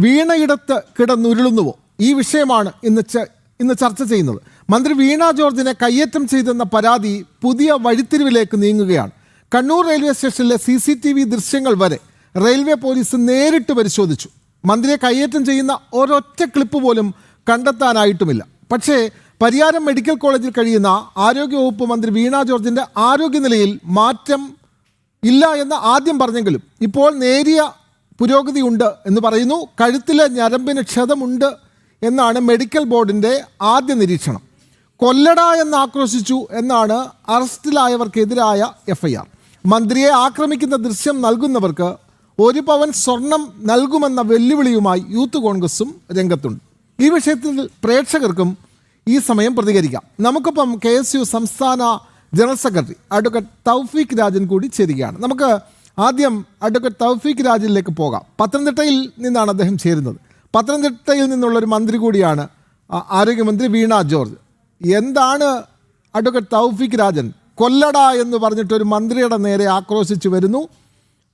വീണയിടത്ത് കിടന്നുരുളുന്നുവോ? ഈ വിഷയമാണ് ഇന്ന് ചർച്ച ചെയ്യുന്നത്. മന്ത്രി വീണ ജോർജിനെ കയ്യേറ്റം ചെയ്തെന്ന പരാതി പുതിയ വഴിത്തിരിവിലേക്ക് നീങ്ങുകയാണ്. കണ്ണൂർ റെയിൽവേ സ്റ്റേഷനിലെ CCTV ദൃശ്യങ്ങൾ വരെ റെയിൽവേ പോലീസ് നേരിട്ട് പരിശോധിച്ചു. മന്ത്രിയെ കയ്യേറ്റം ചെയ്യുന്ന ഒരൊറ്റ ക്ലിപ്പ് പോലും കണ്ടെത്താനായിട്ടുമില്ല. പക്ഷേ പരിയാരം മെഡിക്കൽ കോളേജിൽ കഴിയുന്ന ആരോഗ്യവകുപ്പ് മന്ത്രി വീണ ജോർജിൻ്റെ ആരോഗ്യനിലയിൽ മാറ്റം ഇല്ല എന്ന് ആദ്യം പറഞ്ഞെങ്കിലും ഇപ്പോൾ നേരിയ പുരോഗതിയുണ്ട് എന്ന് പറയുന്നു. കഴുത്തിലെ ഞരമ്പിന് ക്ഷതമുണ്ട് എന്നാണ് മെഡിക്കൽ ബോർഡിൻ്റെ ആദ്യ നിരീക്ഷണം. കൊല്ലട എന്ന് ആക്രോശിച്ചു എന്നാണ് അറസ്റ്റിലായവർക്കെതിരായ FIR. മന്ത്രിയെ ആക്രമിക്കുന്ന ദൃശ്യം നൽകുന്നവർക്ക് 1 പവൻ സ്വർണം നൽകുമെന്ന വെല്ലുവിളിയുമായി യൂത്ത് കോൺഗ്രസും രംഗത്തുണ്ട്. ഈ വിഷയത്തിൽ പ്രേക്ഷകർക്കും ഈ സമയം പ്രതികരിക്കാം. നമുക്കിപ്പം KSU സംസ്ഥാന ജനറൽ സെക്രട്ടറി അഡ്വക്കേറ്റ് തൗഫീഖ് രാജൻ കൂടി ചേരുകയാണ്. നമുക്ക് ആദ്യം അഡ്വക്കേറ്റ് തൗഫീഖ് രാജിലേക്ക് പോകാം. പത്തനംതിട്ടയിൽ നിന്നാണ് അദ്ദേഹം ചേരുന്നത്. പത്തനംതിട്ടയിൽ നിന്നുള്ളൊരു മന്ത്രി കൂടിയാണ് ആരോഗ്യമന്ത്രി വീണ ജോർജ്. എന്താണ് അഡ്വക്കേറ്റ് തൗഫീഖ് രാജൻ, കൊല്ലട എന്ന് പറഞ്ഞിട്ടൊരു മന്ത്രിയുടെ നേരെ ആക്രോശിച്ചു വരുന്നു,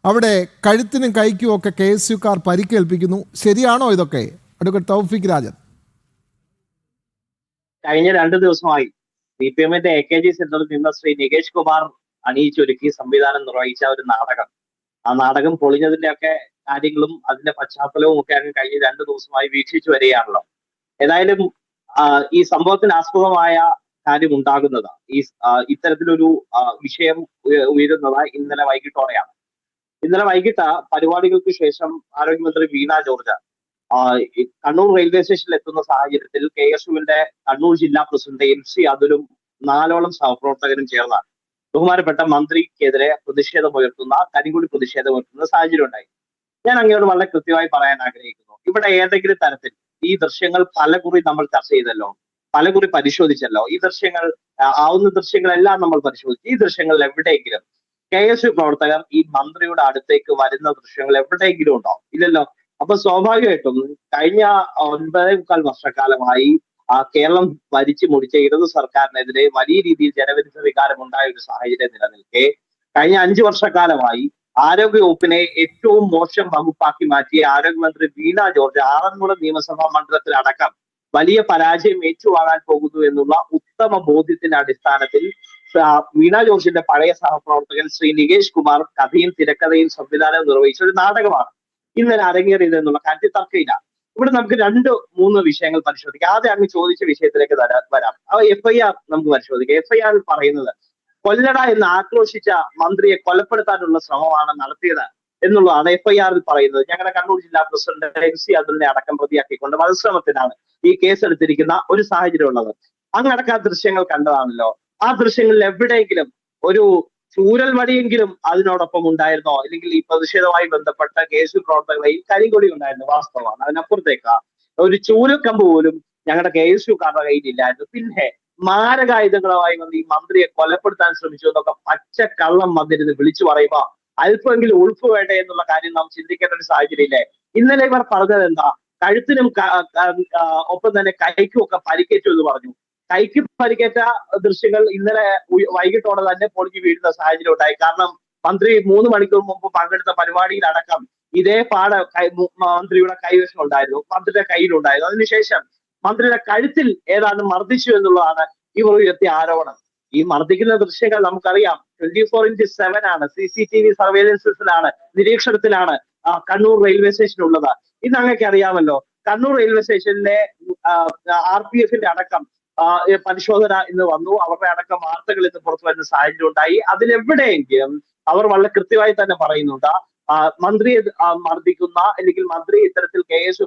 അവിടെ കഴുത്തിനും കൈക്കും ഒക്കെ KSUക്കാർ പരിക്കേൽപ്പിക്കുന്നു. ശരിയാണോ ഇതൊക്കെ അഡ്വക്കേറ്റ് തൗഫീഖ് രാജൻ? കഴിഞ്ഞ 2 ദിവസമായി CPM-ന്റെ AKG സെന്ററിൽ നിന്ന് ശ്രീ നികേഷ് കുമാർ അണിയിച്ചൊരുക്കി സംവിധാനം നിർവഹിച്ച ഒരു നാടകം, ആ നാടകം പൊളിഞ്ഞതിന്റെ ഒക്കെ കാര്യങ്ങളും അതിന്റെ പശ്ചാത്തലവും ഒക്കെ അങ്ങ് കഴിഞ്ഞ 2 ദിവസമായി വീക്ഷിച്ചു വരികയാണല്ലോ. ഏതായാലും ഈ സംഭവത്തിന് ആസ്പദമായ കാര്യം ഉണ്ടാകുന്നത് ഇത്തരത്തിലൊരു വിഷയം ഉയരുന്നത് ഇന്നലെ വൈകിട്ടോടെയാണ്. ഇന്നലെ വൈകിട്ട് പരിപാടികൾക്ക് ശേഷം ആരോഗ്യമന്ത്രി വീണ ജോർജ് കണ്ണൂർ റെയിൽവേ സ്റ്റേഷനിൽ എത്തുന്ന സാഹചര്യത്തിൽ KSUവിന്റെ കണ്ണൂർ ജില്ലാ പ്രസിഡന്റ് MC അതുലും 4ഓളം സഹപ്രവർത്തകരും ചേർന്ന് ബഹുമാനപ്പെട്ട മന്ത്രിക്കെതിരെ കരിങ്കൊടി പ്രതിഷേധമുയർത്തുന്ന സാഹചര്യം ഉണ്ടായി. ഞാൻ അങ്ങയോട് വളരെ കൃത്യമായി പറയാൻ ആഗ്രഹിക്കുന്നു, ഇവിടെ ഏതെങ്കിലും തരത്തിൽ ഈ ദൃശ്യങ്ങൾ പലകുറി നമ്മൾ ചർച്ച ചെയ്തല്ലോ, പലകുറി പരിശോധിച്ചല്ലോ. ഈ ദൃശ്യങ്ങൾ ആവുന്ന ദൃശ്യങ്ങളെല്ലാം നമ്മൾ പരിശോധിച്ചു. ഈ ദൃശ്യങ്ങളിൽ എവിടെയെങ്കിലും KSU പ്രവർത്തകർ ഈ മന്ത്രിയുടെ അടുത്തേക്ക് വരുന്ന ദൃശ്യങ്ങൾ എവിടെയെങ്കിലും ഉണ്ടോ? ഇല്ലല്ലോ. അപ്പൊ സ്വാഭാവികമായിട്ടും കഴിഞ്ഞ 9.25 വർഷക്കാലമായി കേരളം ഭരിച്ചു മുടിച്ച ഇടതു സർക്കാരിനെതിരെ വലിയ രീതിയിൽ ജനവിരുദ്ധ വികാരം ഉണ്ടായ ഒരു സാഹചര്യം നിലനിൽക്കെ കഴിഞ്ഞ 5 വർഷക്കാലമായി ആരോഗ്യ വകുപ്പിനെ ഏറ്റവും മോശം വകുപ്പാക്കി മാറ്റിയ ആരോഗ്യമന്ത്രി വീണ ജോർജ് ആറന്മുള നിയമസഭാ മണ്ഡലത്തിലടക്കം വലിയ പരാജയം ഏറ്റുവാങ്ങാൻ പോകുന്നു എന്നുള്ള ഉത്തമ ബോധ്യത്തിന്റെ അടിസ്ഥാനത്തിൽ വീണ ജോർജിന്റെ പഴയ സഹപ്രവർത്തകൻ ശ്രീ നികേഷ് കുമാർ കഥയും തിരക്കഥയും സംവിധാനവും നിർവഹിച്ച ഒരു നാടകമാണ് ഇന്നലെ അരങ്ങേറിയത് എന്നുള്ള കാര്യത്തിൽ തർക്കമില്ല. ഇവിടെ നമുക്ക് 2-3 വിഷയങ്ങൾ പരിശോധിക്കാം. ആദ്യം അങ്ങ് ചോദിച്ച വിഷയത്തിലേക്ക് വരാം. FIR നമുക്ക് പരിശോധിക്കാം. FIR പറയുന്നത് കൊല്ലട എന്ന് ആക്രോശിച്ച മന്ത്രിയെ കൊലപ്പെടുത്താനുള്ള ശ്രമമാണ് നടത്തിയത് എന്നുള്ളതാണ് FIR പറയുന്നത്. ഞങ്ങളുടെ കണ്ണൂർ ജില്ലാ പ്രസിഡന്റ് MC അതുലിനെ അടക്കം പ്രതിയാക്കിക്കൊണ്ട് വധശ്രമത്തിനാണ് ഈ കേസ് എടുത്തിരിക്കുന്ന ഒരു സാഹചര്യം ഉള്ളത്. അങ്ങടക്കം ദൃശ്യങ്ങൾ കണ്ടതാണല്ലോ. ആ ദൃശ്യങ്ങളിൽ എവിടെയെങ്കിലും ഒരു ചൂരൽ വടിയെങ്കിലും അതിനോടൊപ്പം ഉണ്ടായിരുന്നോ? അല്ലെങ്കിൽ ഈ പ്രതിഷേധവുമായി ബന്ധപ്പെട്ട KSU പ്രവർത്തകരെയും കരിങ്കൊടി ഉണ്ടായിരുന്നു, വാസ്തവമാണ്. അതിനപ്പുറത്തേക്ക് ഒരു ചൂരക്കമ്പ് പോലും ഞങ്ങളുടെ KSUക്കാരുടെ കയ്യിലില്ലായിരുന്നു. പിന്നെ മാരകായുധങ്ങളുമായി വന്ന് ഈ മന്ത്രിയെ കൊലപ്പെടുത്താൻ ശ്രമിച്ചു എന്നൊക്കെ പച്ചക്കള്ളം വന്നിരുന്ന് വിളിച്ചു പറയുമ്പോ അല്പമെങ്കിലും ഉൾപ്പ് വേണ്ടേ എന്നുള്ള കാര്യം നാം ചിന്തിക്കേണ്ട ഒരു സാഹചര്യം ഇല്ലേ? ഇന്നലെ ഇവർ പറഞ്ഞത് എന്താ? കഴുത്തിനും ഒപ്പം തന്നെ കൈക്കും ഒക്കെ പരിക്കേറ്റു എന്ന് പറഞ്ഞു. കൈക്ക് പരിക്കേറ്റ ദൃശ്യങ്ങൾ ഇന്നലെ വൈകിട്ടോടെ തന്നെ പൊളിഞ്ഞു വീഴുന്ന സാഹചര്യം ഉണ്ടായി. കാരണം മന്ത്രി 3 മണിക്കൂർ മുമ്പ് പങ്കെടുത്ത പരിപാടിയിലടക്കം ഇതേ മന്ത്രിയുടെ കൈവശം ഉണ്ടായിരുന്നു, മന്ത്രിയുടെ കയ്യിലുണ്ടായിരുന്നു. അതിനുശേഷം മന്ത്രിയുടെ കഴുത്തിൽ ഏതാണ്ട് മർദ്ദിച്ചു എന്നുള്ളതാണ് ഇവർ ഉയർത്തിയ ആരോപണം. ഈ മർദ്ദിക്കുന്ന ദൃശ്യങ്ങൾ നമുക്കറിയാം 24x7 ആണ്, CCTV സർവേലൻസിലാണ്, നിരീക്ഷണത്തിലാണ് കണ്ണൂർ റെയിൽവേ സ്റ്റേഷൻ ഉള്ളത്. ഇന്ന് അങ്ങനെയൊക്കെ അറിയാമല്ലോ. കണ്ണൂർ റെയിൽവേ സ്റ്റേഷനിലെ RPF-ന്റെ അടക്കം പരിശോധന ഇന്ന് വന്നു. അവരുടെ അടക്കം വാർത്തകൾ ഇന്ന് പുറത്തു വരുന്ന സാഹചര്യം ഉണ്ടായി. അതിലെവിടെയെങ്കിലും അവർ വളരെ കൃത്യമായി തന്നെ പറയുന്നുണ്ട്, മന്ത്രിയെ മർദ്ദിക്കുന്ന അല്ലെങ്കിൽ മന്ത്രി ഇത്തരത്തിൽ KSU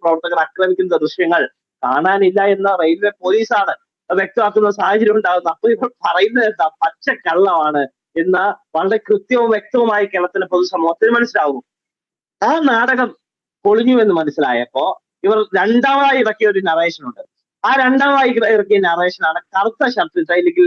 പ്രവർത്തകർ ആക്രമിക്കുന്ന ദൃശ്യങ്ങൾ കാണാനില്ല എന്ന റെയിൽവേ പോലീസാണ് വ്യക്തമാക്കുന്ന സാഹചര്യം ഉണ്ടാകുന്നത്. അപ്പൊ ഇവർ പറയുന്നത് എന്താ? പച്ചക്കള്ളമാണ് എന്ന് വളരെ കൃത്യവും വ്യക്തവുമായി കേരളത്തിലെ പൊതുസമൂഹത്തിന് മനസ്സിലാകുന്നു. ആ നാടകം പൊളിഞ്ഞു എന്ന് മനസ്സിലായപ്പോ ഇവർ രണ്ടാമതായി ഇറക്കിയ ഒരു നറേഷൻ ഉണ്ട്. ആ രണ്ടാമതായി ഇറക്കിയ നറേഷനാണ് കറുത്ത ഷർട്ടിട്ട അല്ലെങ്കിൽ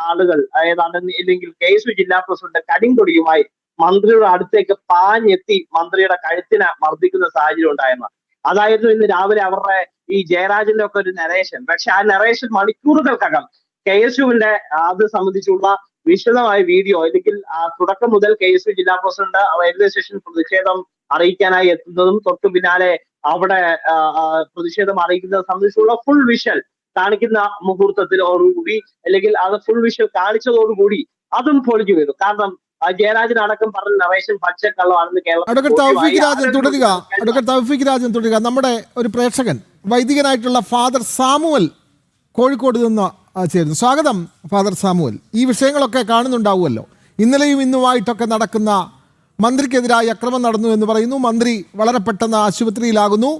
ആളുകൾ ഏതാണ്ട് അല്ലെങ്കിൽ KSU ജില്ലാ പ്രസിഡന്റ് കരിങ്കൊടിയുമായി മന്ത്രിയുടെ അടുത്തേക്ക് പാഞ്ഞെത്തി മന്ത്രിയുടെ കഴുത്തിനെ മർദ്ദിക്കുന്ന സാഹചര്യം ഉണ്ടായിരുന്നു. അതായിരുന്നു ഇന്ന് രാവിലെ അവരുടെ ഈ ജയരാജന്റെ ഒക്കെ ഒരു നറേഷൻ. പക്ഷെ ആ നറേഷൻ മണിക്കൂറുകൾക്കകം KSUവിന്റെ അത് സംബന്ധിച്ചുള്ള വിശദമായ വീഡിയോ അല്ലെങ്കിൽ തുടക്കം മുതൽ KSU ജില്ലാ പ്രസിഡന്റ് റെയിൽവേ സ്റ്റേഷൻ പ്രതിഷേധം അറിയിക്കാനായി എത്തുന്നതും തൊട്ടു പിന്നാലെ അവിടെ പ്രതിഷേധം അറിയിക്കുന്നത് സംബന്ധിച്ചുള്ള ഫുൾ വിഷ്വൽ കാണിക്കുന്ന മുഹൂർത്തത്തിലോടുകൂടി അല്ലെങ്കിൽ അത് ഫുൾ വിഷ്വൽ കാണിച്ചതോടുകൂടി അതും പൊളിഞ്ഞു വീണു. കാരണം ജയരാജൻ അടക്കം പറഞ്ഞ നറേഷൻ പച്ചക്കള്ളമാണെന്ന് അഡ്വക്കേറ്റ് തൗഫീഖ് രാജൻ തുടരുക. നമ്മുടെ ഒരു പ്രേക്ഷകൻ വൈദികനായിട്ടുള്ള ഫാദർ സാമുവൽ കോഴിക്കോട് നിന്ന് ചേരുന്നു. സ്വാഗതം ഫാദർ സാമുവൽ. ഈ വിഷയങ്ങളൊക്കെ കാണുന്നുണ്ടാവുമല്ലോ. ഇന്നലെയും ഇന്നുമായിട്ടൊക്കെ നടക്കുന്ന മന്ത്രിക്കെതിരായി അക്രമം നടന്നു എന്ന് പറയുന്നു. മന്ത്രി വളരെ പെട്ടെന്ന് ആശുപത്രിയിലാകുന്നു.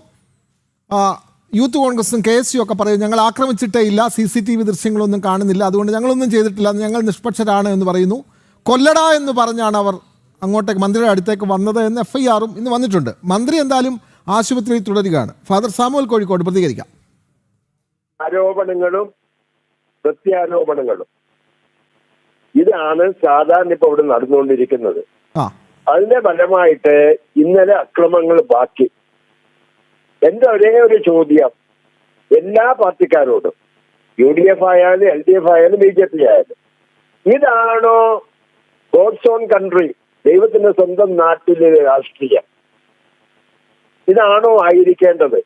യൂത്ത് കോൺഗ്രസും KSU ഒക്കെ പറയും ഞങ്ങൾ ആക്രമിച്ചിട്ടേ ഇല്ല, CCTV ദൃശ്യങ്ങളൊന്നും കാണുന്നില്ല, അതുകൊണ്ട് ഞങ്ങളൊന്നും ചെയ്തിട്ടില്ല, ഞങ്ങൾ നിഷ്പക്ഷരാണ് എന്ന് പറയുന്നു. കൊല്ലട എന്ന് പറഞ്ഞാണ് അവർ അങ്ങോട്ടേക്ക് മന്ത്രിയുടെ അടുത്തേക്ക് വന്നത് എന്ന് FIR-ഉം ഇന്ന് വന്നിട്ടുണ്ട്. മന്ത്രി എന്തായാലും ആശുപത്രിയിൽ തുടരുകയാണ്. ഫാദർ സാമുവൽ കോഴിക്കോട് പ്രതികരിക്കാം. ആരോപണങ്ങളും പ്രത്യാരോപണങ്ങളും ഇതാണ് സാധാരണ ഇപ്പൊ ഇവിടെ നടന്നുകൊണ്ടിരിക്കുന്നത്. അതിന്റെ ഫലമായിട്ട് ഇന്നലെ അക്രമങ്ങൾ ബാക്കി. എന്റെ ഒരേ ഒരു ചോദ്യം എല്ലാ പാർട്ടിക്കാരോടും, UDF ആയാലും LDF ആയാലും BJP ആയാലും, ഇതാണോ ഗോഡ്സ് ഓൺ കൺട്രി, ദൈവത്തിന്റെ സ്വന്തം നാട്ടിലെ രാഷ്ട്രീയം? ഇതാണോ ആയിരിക്കേണ്ടത്?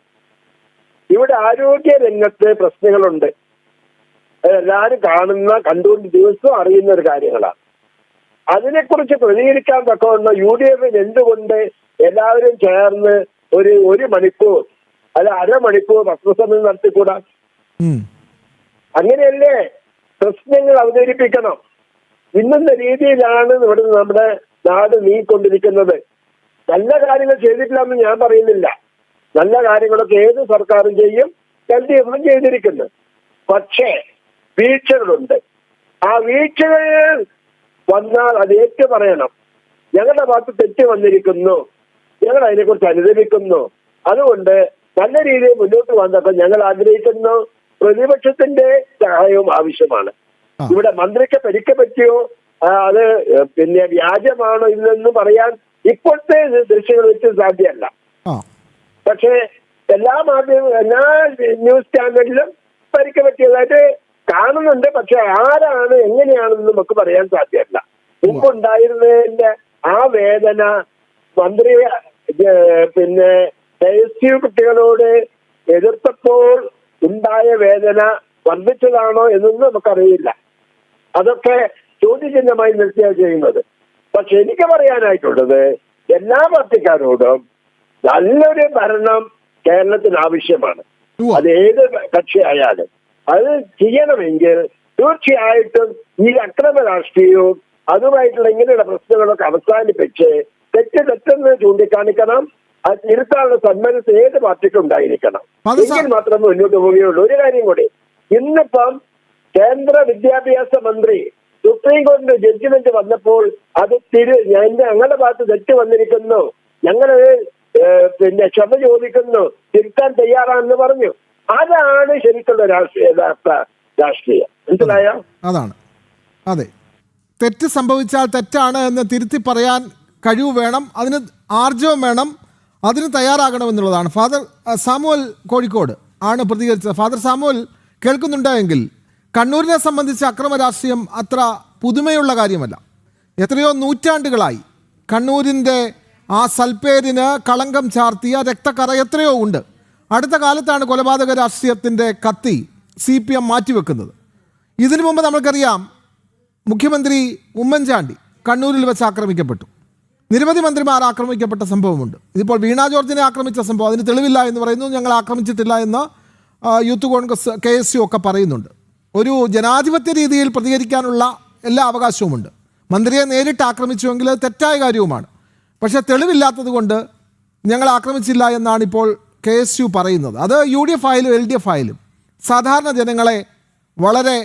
ഇവിടെ ആരോഗ്യ രംഗത്ത് പ്രശ്നങ്ങളുണ്ട്. അതെല്ലാരും കണ്ടുകൊണ്ട് ദിവസവും അറിയുന്ന ഒരു കാര്യങ്ങളാണ്. അതിനെക്കുറിച്ച് പ്രതികരിക്കാൻ തക്കവണ്ണം UDF എന്തുകൊണ്ട് എല്ലാവരും ചേർന്ന് ഒരു മണിക്കൂർ അല്ല അരമണിക്കൂർ പത്രസമ്മേളനം നടത്തിക്കൂടാ? അങ്ങനെയല്ലേ പ്രശ്നങ്ങൾ അവതരിപ്പിക്കണം. ഇന്നുന്ന രീതിയിലാണ് ഇവിടെ നമ്മുടെ നാട് നീങ്ങിക്കൊണ്ടിരിക്കുന്നത്. നല്ല കാര്യങ്ങൾ ചെയ്തിട്ടില്ലെന്ന് ഞാൻ പറയുന്നില്ല. നല്ല കാര്യങ്ങളൊക്കെ ഏത് സർക്കാരും ചെയ്യും, LDF ചെയ്തിരിക്കുന്നു. പക്ഷേ വീഴ്ചകളുണ്ട്. ആ വീഴ്ചകൾ വന്നാൽ അത് ഏറ്റു പറയണം. ഞങ്ങളുടെ ഭാഗത്ത് തെറ്റ് വന്നിരിക്കുന്നു, ഞങ്ങൾ അതിനെക്കുറിച്ച് അനുദമിക്കുന്നു. അതുകൊണ്ട് നല്ല രീതിയിൽ മുന്നോട്ട് വന്നപ്പോൾ ഞങ്ങൾ ആഗ്രഹിക്കുന്നു പ്രതിപക്ഷത്തിന്റെ സഹായവും ആവശ്യമാണ്. ഇവിടെ മന്ത്രിക്ക് പരിക്ക് പറ്റിയോ, അത് പിന്നെ വ്യാജമാണോ ഇല്ലെന്ന് പറയാൻ ഇപ്പോഴത്തെ ദൃശ്യങ്ങൾ വെച്ച് സാധ്യമല്ല. പക്ഷേ എല്ലാ ന്യൂസ് ചാനലിലും പരിക്ക് പറ്റിയതായിട്ട് കാണുന്നുണ്ട്. പക്ഷെ ആരാണ് എങ്ങനെയാണെന്ന് നമുക്ക് പറയാൻ സാധ്യമല്ല. മുമ്പുണ്ടായിരുന്നതിന്റെ ആ വേദന മന്ത്രി പിന്നെ KSU കുട്ടികളോട് എതിർത്തപ്പോൾ ഉണ്ടായ വേദന വർദ്ധിച്ചതാണോ എന്നൊന്നും നമുക്കറിയില്ല. അതൊക്കെ ചോദ്യചിഹ്നമായി നിർത്തിയാണ് ചെയ്യുന്നത്. പക്ഷെ എനിക്ക് പറയാനായിട്ടുള്ളത് എല്ലാ പാർട്ടിക്കാരോടും നല്ലൊരു ഭരണം കേരളത്തിന് ആവശ്യമാണ്. അത് ഏത് കക്ഷിയായാലും അത് ചെയ്യണമെങ്കിൽ തീർച്ചയായിട്ടും ഈ അക്രമ രാഷ്ട്രീയവും അതുമായിട്ടുള്ള ഇങ്ങനെയുള്ള പ്രശ്നങ്ങളൊക്കെ അവസാനിപ്പിച്ച് തെറ്റെന്ന് ചൂണ്ടിക്കാണിക്കണം. അത് തിരുത്താനുള്ള സന്മനസ് ഏത് പാർട്ടിക്കും ഉണ്ടായിരിക്കണം. എങ്കിൽ മാത്രമേ മുന്നോട്ട് പോവുകയുള്ളൂ. ഒരു കാര്യം കൂടി, ഇന്നിപ്പം കേന്ദ്ര വിദ്യാഭ്യാസ മന്ത്രി സുപ്രീം കോടതിയുടെ ജഡ്ജ്മെന്റ് വന്നപ്പോൾ അത് ഞങ്ങളുടെ ഭാഗത്ത് തെറ്റ് വന്നിരിക്കുന്നു, ഞങ്ങളത് പിന്നെ ക്ഷമ ചോദിക്കുന്നു, തിരുത്താൻ തയ്യാറാണെന്ന് പറഞ്ഞു. അതാണ് ശരിക്കുള്ള രാഷ്ട്രീയം. മനസ്സിലായോ? അതാണ്. അതെ, തെറ്റ് സംഭവിച്ചാൽ തെറ്റാണ് എന്ന് തിരുത്തി പറയാൻ കഴിവ് വേണം, അതിന് ആർജവം വേണം, അതിന് തയ്യാറാകണമെന്നുള്ളതാണ്. ഫാദർ സാമുവൽ കോഴിക്കോട് ആണ് പ്രതികരിച്ചത്. ഫാദർ സാമുവൽ കേൾക്കുന്നുണ്ടെങ്കിൽ കണ്ണൂരിനെ സംബന്ധിച്ച് അക്രമ രാഷ്ട്രീയം അത്ര പുതുമയുള്ള കാര്യമല്ല. എത്രയോ നൂറ്റാണ്ടുകളായി കണ്ണൂരിൻ്റെ ആ സൽപ്പേരിന് കളങ്കം ചാർത്തിയ രക്തക്കറ എത്രയോ ഉണ്ട്. അടുത്ത കാലത്താണ് കൊലപാതക രാഷ്ട്രീയത്തിൻ്റെ കത്തി CPM മാറ്റിവെക്കുന്നത്. ഇതിനു മുമ്പ് നമുക്കറിയാം മുഖ്യമന്ത്രി ഉമ്മൻചാണ്ടി കണ്ണൂരിൽ വെച്ച് ആക്രമിക്കപ്പെട്ടു. നിരവധി മന്ത്രിമാർ ആക്രമിക്കപ്പെട്ട സംഭവമുണ്ട്. ഇതിപ്പോൾ വീണ ജോർജിനെ ആക്രമിച്ച സംഭവം, അതിന് തെളിവില്ല എന്ന് പറയുന്നു, ഞങ്ങൾ ആക്രമിച്ചിട്ടില്ല എന്ന് യൂത്ത് കോൺഗ്രസ് KSU ഒക്കെ പറയുന്നുണ്ട്. ഒരു ജനാധിപത്യ രീതിയിൽ പ്രതികരിക്കാനുള്ള എല്ലാ അവകാശവുമുണ്ട്. മന്ത്രിയെ നേരിട്ട് ആക്രമിച്ചുവെങ്കിൽ അത് തെറ്റായ കാര്യവുമാണ്. പക്ഷേ തെളിവില്ലാത്തത് കൊണ്ട് ഞങ്ങൾ ആക്രമിച്ചില്ല എന്നാണ് ഇപ്പോൾ KSU പറയുന്നത്. അത് UDF ആയാലും LDF ആയാലും സാധാരണ ജനങ്ങളെ വളരെ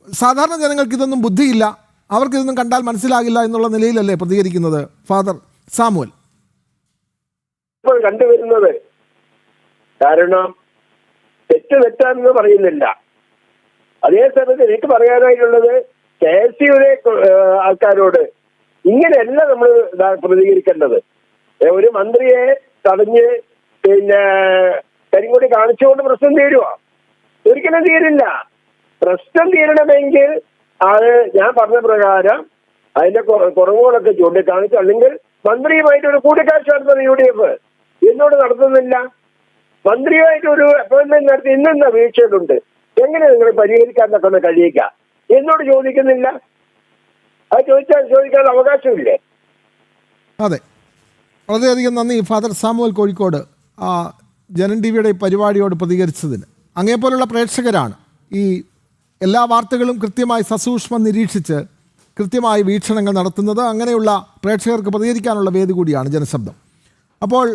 സാധാരണ ജനങ്ങൾക്ക് ഇതൊന്നും ബുദ്ധിയില്ല, അവർക്കിതൊന്നും കണ്ടാൽ മനസ്സിലാകില്ല എന്നുള്ള നിലയിലല്ലേ പ്രതികരിക്കുന്നത് ഫാദർ സാമുവൽ? ഇപ്പോൾ കണ്ടുവരുന്നത് കാരണം തെറ്റാണെന്ന് പറയുന്നില്ല. അതേ സമയത്ത് എനിക്ക് പറയാനായിട്ടുള്ളത് KSUവിലെ ആൾക്കാരോട് ഇങ്ങനെയല്ല നമ്മൾ പ്രതികരിക്കേണ്ടത്. ഒരു മന്ത്രിയെ തടഞ്ഞ് പിന്നെ കരിങ്കൊടി കാണിച്ചുകൊണ്ട് പ്രശ്നം തീരുവാ? ഒരിക്കലും തീരില്ല. പ്രശ്നം തീരണമെങ്കിൽ അത് ഞാൻ പറഞ്ഞ പ്രകാരം അതിന്റെ കുറവുകളൊക്കെ ചൂണ്ടിക്കാണിച്ച് അല്ലെങ്കിൽ മന്ത്രിയുമായിട്ട് ഒരു കൂടിക്കാഴ്ച നടത്തുന്നത് UDF എന്നോട് നടത്തുന്നില്ല. മന്ത്രിയുമായിട്ട് ഒരു അപ്പോയിന്റ്മെന്റ് നടത്തി ഇന്നെന്താ വീഴ്ചകളുണ്ട്, എങ്ങനെ നിങ്ങൾ പരിഹരിക്കാൻ എന്നൊക്കെ കഴിയിക്കുക എന്നോട് ചോദിക്കുന്നില്ല. അത് ചോദിക്കാൻ അവകാശമില്ലേ? അതെ, വളരെയധികം നന്ദി ഫാദർ സാമുവൽ കോഴിക്കോട് ജനൻ ടിവിയുടെ പരിപാടിയോട് പ്രതികരിച്ചതിന്. അങ്ങേപ്പോലുള്ള പ്രേക്ഷകരാണ് ഈ എല്ലാ വാർത്തകളും കൃത്യമായി സസൂക്ഷ്മം നിരീക്ഷിച്ച് കൃത്യമായി വീക്ഷണങ്ങൾ നടത്തുന്നത്. അങ്ങനെയുള്ള പ്രേക്ഷകർക്ക് പ്രതികരിക്കാനുള്ള വേദി കൂടിയാണ് ജനശബ്ദം. അപ്പോൾ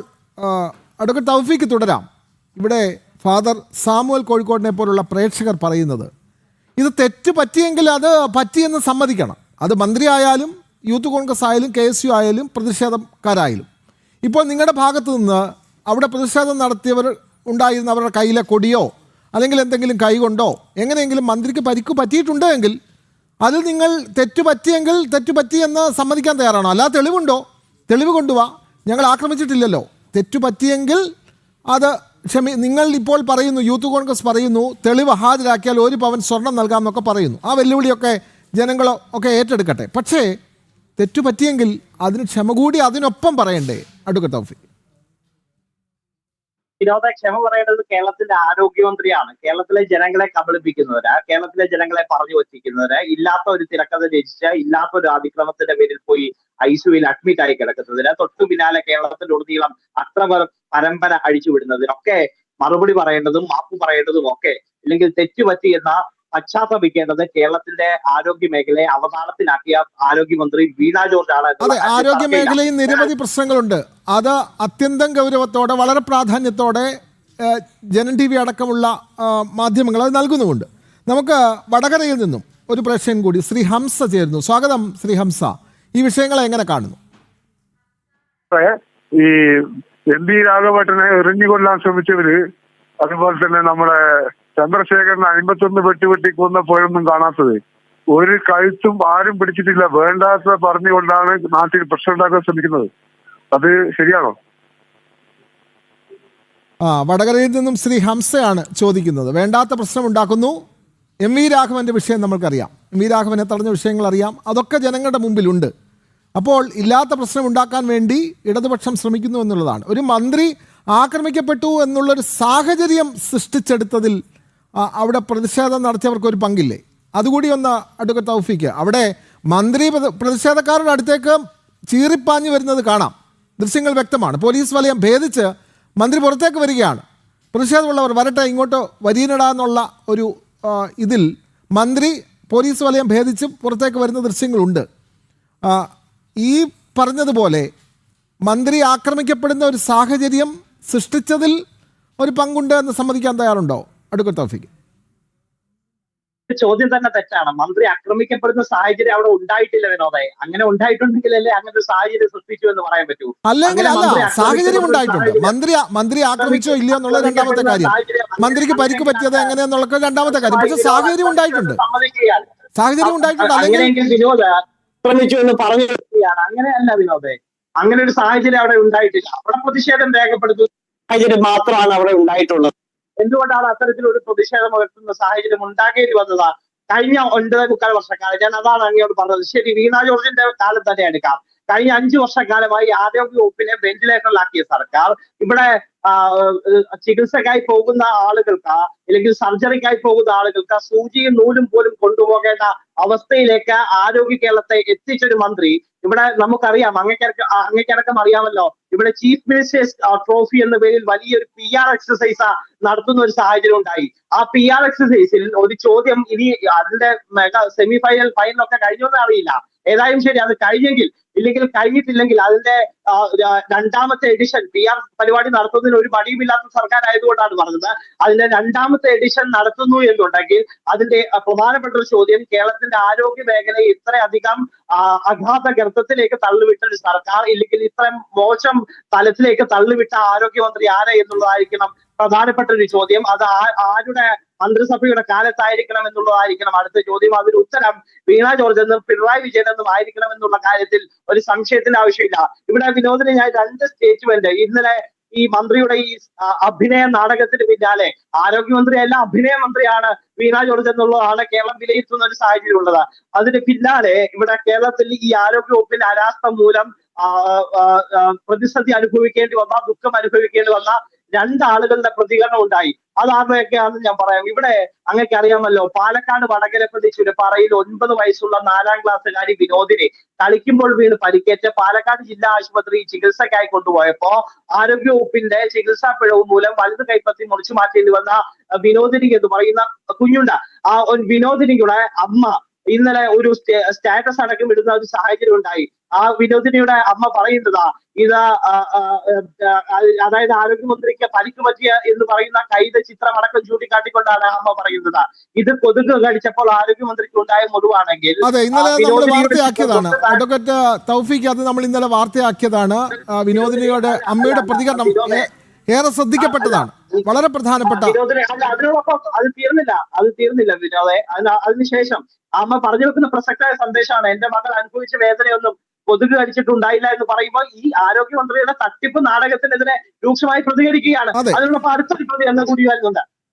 അഡ്വക്കേറ്റ് തൗഫീക്ക് തുടരാം. ഇവിടെ ഫാദർ സാമുവൽ കോഴിക്കോടിനെ പോലുള്ള പ്രേക്ഷകർ പറയുന്നത് ഇത് തെറ്റ് പറ്റിയെങ്കിൽ അത് പറ്റിയെന്ന് സമ്മതിക്കണം. അത് മന്ത്രിയായാലും യൂത്ത് കോൺഗ്രസ് ആയാലും KSU ആയാലും പ്രതിഷേധക്കാരായാലും. ഇപ്പോൾ നിങ്ങളുടെ ഭാഗത്തു നിന്ന് അവിടെ പ്രതിഷേധം നടത്തിയവർ ഉണ്ടായിരുന്ന അവരുടെ കയ്യിലെ കൊടിയോ അല്ലെങ്കിൽ എന്തെങ്കിലും കൈകൊണ്ടോ എങ്ങനെയെങ്കിലും മന്ത്രിക്ക് പരിക്ക് പറ്റിയിട്ടുണ്ടെങ്കിൽ അതിൽ നിങ്ങൾ തെറ്റുപറ്റിയെങ്കിൽ തെറ്റുപറ്റിയെന്ന് സമ്മതിക്കാൻ തയ്യാറാണോ? അല്ല തെളിവുണ്ടോ? തെളിവ് കൊണ്ടുവാ. ഞങ്ങൾ ആക്രമിച്ചിട്ടില്ലല്ലോ. തെറ്റുപറ്റിയെങ്കിൽ അത് നിങ്ങൾ ഇപ്പോൾ പറയുന്നു, യൂത്ത് കോൺഗ്രസ് പറയുന്നു തെളിവ് ഹാജരാക്കിയാൽ 1 പവൻ സ്വർണം നൽകാമെന്നൊക്കെ പറയുന്നു. ആ വെല്ലുവിളിയൊക്കെ ജനങ്ങളൊക്കെ ഏറ്റെടുക്കട്ടെ. പക്ഷേ തെറ്റുപറ്റിയെങ്കിൽ അതിന് ക്ഷമ കൂടി അതിനൊപ്പം പറയണ്ടേ അഡ്വക്കേറ്റ് തൗഫീഖ്? വിനോദ, ക്ഷമ പറയേണ്ടത് കേരളത്തിന്റെ ആരോഗ്യമന്ത്രിയാണ്. കേരളത്തിലെ ജനങ്ങളെ കബളിപ്പിക്കുന്നവര്, കേരളത്തിലെ ജനങ്ങളെ പറഞ്ഞു വച്ചിരിക്കുന്നവര്, ഇല്ലാത്ത ഒരു തിരക്കഥ രചിച്ച് ഇല്ലാത്ത ഒരു അതിക്രമത്തിന്റെ പേരിൽ പോയി ICUവിൽ അഡ്മിറ്റ് ആയി കിടക്കുന്നതിന് തൊട്ടു പിന്നാലെ കേരളത്തിലുടനീളം അക്രമ പരമ്പര അഴിച്ചുവിടുന്നതിനൊക്കെ മറുപടി പറയേണ്ടതും മാപ്പ് പറയേണ്ടതും ഒക്കെ, ഇല്ലെങ്കിൽ തെറ്റുപറ്റി എന്ന പശ്ചാത്തപിക്കേണ്ടത് കേരളത്തിന്റെ ആരോഗ്യ മേഖലയെ അവതാളത്തിലാക്കിയ ആരോഗ്യമന്ത്രി വീണ ജോർജ് ആണ്. അതെ, ആരോഗ്യ മേഖലയിൽ നിരവധി പ്രശ്നങ്ങളുണ്ട്. അത് അത്യന്തം ഗൗരവത്തോടെ വളരെ പ്രാധാന്യത്തോടെ ജനൻ TV അടക്കമുള്ള മാധ്യമങ്ങൾ അത് നൽകുന്നുമുണ്ട്. നമുക്ക് വടകരയിൽ നിന്നും ഒരു പ്രേക്ഷകൻ കൂടി ശ്രീ ഹംസ ചേരുന്നു. സ്വാഗതം ശ്രീ ഹംസ. ഈ വിഷയങ്ങളെ എങ്ങനെ കാണുന്നു? ഈ MP രാഘവേട്ടനെ എറിഞ്ഞുകൊല്ലാൻ ശ്രമിച്ചവര്, അതുപോലെ തന്നെ നമ്മുടെ ചന്ദ്രശേഖരനെ 51 വെട്ടി കൊന്നപ്പോഴൊന്നും കാണാത്തത്, ഒരു കഴുത്തും ആരും പിടിച്ചിട്ടില്ല. വേണ്ടാത്ത പറഞ്ഞുകൊണ്ടാണ് നാട്ടിൽ പ്രശ്നം ഉണ്ടാക്കാൻ ശ്രമിക്കുന്നത്. അത് ശരിയാണോ? വടകരയിൽ നിന്നും ശ്രീ ഹംസയാണ് ചോദിക്കുന്നത്. വേണ്ടാത്ത പ്രശ്നം ഉണ്ടാക്കുന്നു. MV രാഘവന്റെ വിഷയം നമ്മൾക്കറിയാം. MV രാഘവനെ തടഞ്ഞ വിഷയങ്ങൾ അറിയാം. അതൊക്കെ ജനങ്ങളുടെ മുമ്പിലുണ്ട്. അപ്പോൾ ഇല്ലാത്ത പ്രശ്നം ഉണ്ടാക്കാൻ വേണ്ടി ഇടതുപക്ഷം ശ്രമിക്കുന്നു എന്നുള്ളതാണ്. ഒരു മന്ത്രി ആക്രമിക്കപ്പെട്ടു എന്നുള്ളൊരു സാഹചര്യം സൃഷ്ടിച്ചെടുത്തതിൽ അവിടെ പ്രതിഷേധം നടത്തിയവർക്ക് ഒരു പങ്കില്ലേ? അതുകൂടി ഒന്ന് അഡ്വക്കേറ്റ് തൗഫീഖ്. അവിടെ മന്ത്രി പ്രതിഷേധക്കാരുടെ അടുത്തേക്ക് ചീറിപ്പാഞ്ഞു വരുന്നത് കാണാം. ദൃശ്യങ്ങൾ വ്യക്തമാണ്. പോലീസ് വലയം ഭേദിച്ച് മന്ത്രി പുറത്തേക്ക് വരികയാണ്. പ്രതിഷേധമുള്ളവർ വരട്ടെ, ഇങ്ങോട്ട് വരീനടാന്നുള്ള ഒരു ഇതിൽ മന്ത്രി പോലീസ് വലയം ഭേദിച്ച് പുറത്തേക്ക് വരുന്ന ദൃശ്യങ്ങളുണ്ട്. ഈ പറഞ്ഞതുപോലെ മന്ത്രി ആക്രമിക്കപ്പെടുന്ന ഒരു സാഹചര്യം സൃഷ്ടിച്ചതിൽ ഒരു പങ്കുണ്ട് എന്ന് സമ്മതിക്കാൻ തയ്യാറുണ്ടോ അഡ്വക്കേറ്റ് തൗഫീഖ്? ചോദ്യം തന്നെ തെറ്റാണ്. മന്ത്രി ആക്രമിക്കപ്പെടുന്ന സാഹചര്യം അവിടെ ഉണ്ടായിട്ടില്ല വിനോദേ. അങ്ങനെ ഉണ്ടായിട്ടുണ്ടെങ്കിലല്ലേ അങ്ങനെ ഒരു സാഹചര്യം സൃഷ്ടിച്ചു എന്ന് പറയാൻ പറ്റൂ. അല്ലെങ്കിൽ അല്ല, സാഹചര്യം ഉണ്ടായിട്ടുണ്ട്. മന്ത്രി ആക്രമിച്ചോ ഇല്ലയോ എന്നുള്ള രണ്ടാമത്തെ കാര്യം, മന്ത്രിക്ക് പരിക്ക് പറ്റിയത് എങ്ങനെയാന്നുള്ള രണ്ടാമത്തെ കാര്യം. പക്ഷെ സാഹചര്യം ഉണ്ടായിട്ടുണ്ട്. അങ്ങനെയെങ്കിൽ വിനോദ് ആക്രമിച്ചു എന്ന് പറഞ്ഞു വെക്കുകയാണ്. അങ്ങനെയല്ല വിനോദേ, അങ്ങനെ ഒരു സാഹചര്യം അവിടെ ഉണ്ടായിട്ടില്ല. അവിടെ പ്രതിഷേധം രേഖപ്പെടുത്തുന്ന സാഹചര്യം മാത്രമാണ് അവിടെ ഉണ്ടായിട്ടുള്ളത്. എന്തുകൊണ്ടാണ് അത്തരത്തിലൊരു പ്രതിഷേധം ഉയർത്തുന്ന സാഹചര്യം ഉണ്ടാകേണ്ടി വന്നത്? കഴിഞ്ഞ 9.25 വർഷക്കാലം, ഞാൻ അതാണ് അങ്ങോട്ട് പറഞ്ഞത്. ശരി, വീണ ജോർജിന്റെ കാലം തന്നെ എടുക്കാം. കഴിഞ്ഞ 5 വർഷക്കാലമായി ആരോഗ്യ വകുപ്പിനെ വെന്റിലേറ്ററിലാക്കിയ സർക്കാർ ഇവിടെ ചികിത്സക്കായി പോകുന്ന ആളുകൾക്ക്, അല്ലെങ്കിൽ സർജറിക്കായി പോകുന്ന ആളുകൾക്ക് സൂചിയും നൂലും പോലും കൊണ്ടുപോകേണ്ട അവസ്ഥയിലേക്ക് ആരോഗ്യ കേരളത്തെ എത്തിച്ചൊരു മന്ത്രി ഇവിടെ നമുക്കറിയാം. അങ്ങേക്കടക്കം അറിയാമല്ലോ, ഇവിടെ ചീഫ് മിനിസ്റ്റേഴ്സ് ട്രോഫി എന്ന പേരിൽ വലിയൊരു PR എക്സസൈസ് നടത്തുന്ന ഒരു സാഹചര്യം ഉണ്ടായി. ആ PR എക്സസൈസിൽ ഒരു ചോദ്യം, ഇനി അതിന്റെ സെമി ഫൈനൽ ഫൈനലൊക്കെ കഴിഞ്ഞോന്ന് അറിയില്ല. ഏതായാലും ശരി, അത് കഴിഞ്ഞെങ്കിൽ ഇല്ലെങ്കിൽ കഴിഞ്ഞിട്ടില്ലെങ്കിൽ അതിന്റെ 2ാമത്തെ എഡിഷൻ PR പരിപാടി നടത്തുന്നതിന് ഒരു മടിയുമില്ലാത്ത സർക്കാർ ആയതുകൊണ്ടാണ് പറഞ്ഞത്. അതിന്റെ 2ാമത്തെ എഡിഷൻ നടത്തുന്നു എന്നുണ്ടെങ്കിൽ അതിന്റെ പ്രധാനപ്പെട്ട ഒരു ചോദ്യം, കേരളത്തിന്റെ ആരോഗ്യ മേഖലയെ ഇത്രയധികം അഗാധ ഗർത്തത്തിലേക്ക് തള്ളിവിട്ട ഒരു സർക്കാർ, ഇല്ലെങ്കിൽ ഇത്രയും മോശം തലത്തിലേക്ക് തള്ളിവിട്ട ആരോഗ്യമന്ത്രി ആരെ എന്നുള്ളതായിരിക്കണം പ്രധാനപ്പെട്ട ഒരു ചോദ്യം. അത് ആരുടെ മന്ത്രിസഭയുടെ കാലത്തായിരിക്കണം എന്നുള്ളതായിരിക്കണം അടുത്ത ചോദ്യം. അതിന് ഉത്തരം വീണ ജോർജ് എന്നും പിണറായി വിജയൻ എന്നും ആയിരിക്കണം എന്നുള്ള കാര്യത്തിൽ ഒരു സംശയത്തിന്റെ ആവശ്യമില്ല. ഇവിടെ വിനോദിനെ ഞാൻ 2 സ്റ്റേറ്റ്മെന്റ് ഇന്നലെ ഈ മന്ത്രിയുടെ ഈ അഭിനയ നാടകത്തിന് പിന്നാലെ, ആരോഗ്യമന്ത്രിയല്ല അഭിനയ മന്ത്രിയാണ് വീണ ജോർജ് എന്നുള്ളതാണ് കേരളം വിലയിരുത്തുന്ന ഒരു സാഹചര്യം ഉള്ളത്. അതിന് പിന്നാലെ ഇവിടെ കേരളത്തിൽ ഈ ആരോഗ്യ വകുപ്പിന്റെ അനാസ്ഥ മൂലം പ്രതിസന്ധി അനുഭവിക്കേണ്ടി വന്ന, ദുഃഖം അനുഭവിക്കേണ്ടി വന്ന രണ്ടാളുകളുടെ പ്രതികരണം ഉണ്ടായി. അതാരൊക്കെയാണെന്ന് ഞാൻ പറയാം. ഇവിടെ അങ്ങക്ക് അറിയാമല്ലോ, പാലക്കാട് വടകര പ്രദേശിയുടെ പറയിൽ 9 വയസ്സുള്ള 4ാം ക്ലാസ്സുകാരി വിനോദിനെ കളിക്കുമ്പോൾ വീണ് പരിക്കേറ്റ് പാലക്കാട് ജില്ലാ ആശുപത്രി ചികിത്സയ്ക്കായി കൊണ്ടുപോയപ്പോ ആരോഗ്യവകുപ്പിന്റെ ചികിത്സാ പിഴവ് മൂലം വലത് കൈപ്പത്തി മുറിച്ചു മാറ്റേണ്ടി വന്ന വിനോദിനി എന്ന് പറയുന്ന കുഞ്ഞുണ്ട്. ആ വിനോദിനിയുടെ അമ്മ ഇന്നലെ ഒരു സ്റ്റാറ്റസ് അടക്കം ഇടുന്ന ഒരു സാഹചര്യം ഉണ്ടായി. ആ വിനോദിനിയുടെ അമ്മ പറയുന്നതാ, ഇത് അതായത് ആരോഗ്യമന്ത്രിക്ക് പരിക്ക് പറ്റിയ എന്ന് പറയുന്ന കൈയുടെ ചിത്രം അടക്കം ചൂണ്ടിക്കാട്ടിക്കൊണ്ടാണ് അമ്മ പറയുന്നത്. ഇത് കൊതുക് കടിച്ചപ്പോൾ ആരോഗ്യമന്ത്രിക്ക് ഉണ്ടായ മുറിവാണെങ്കിൽ അതെ, ഇന്നലെ നമ്മൾ വാർത്തയാക്കിയതാണ് അഡ്വക്കേറ്റ് തൗഫീഖ്, അത് നമ്മൾ ഇന്നലെ വാർത്തയാക്കിയതാണ്. വിനോദിനിയുടെ അമ്മയുടെ പ്രതികരണം ഏറെ ശ്രദ്ധിക്കപ്പെട്ടതാണ്, വളരെ പ്രധാനപ്പെട്ട. അതിനോടൊപ്പം അത് തീർന്നില്ല വിനോദെ. അതിനുശേഷം അമ്മ പറഞ്ഞു വെക്കുന്ന പ്രസക്തമായ സന്ദേശമാണ്, എന്റെ മകൾ അനുഭവിച്ച വേദനയൊന്നും കൊതുക് കടിച്ചിട്ടുണ്ടായില്ല എന്ന് പറയുമ്പോൾ ഈ ആരോഗ്യമന്ത്രിയുടെ തട്ടിപ്പ് നാടകത്തിനെതിരെ രൂക്ഷമായി പ്രതികരിക്കുകയാണ്. അതിനുള്ള അടുത്തൊരു പ്രതികരണം കൂടി വരുന്നുണ്ട്.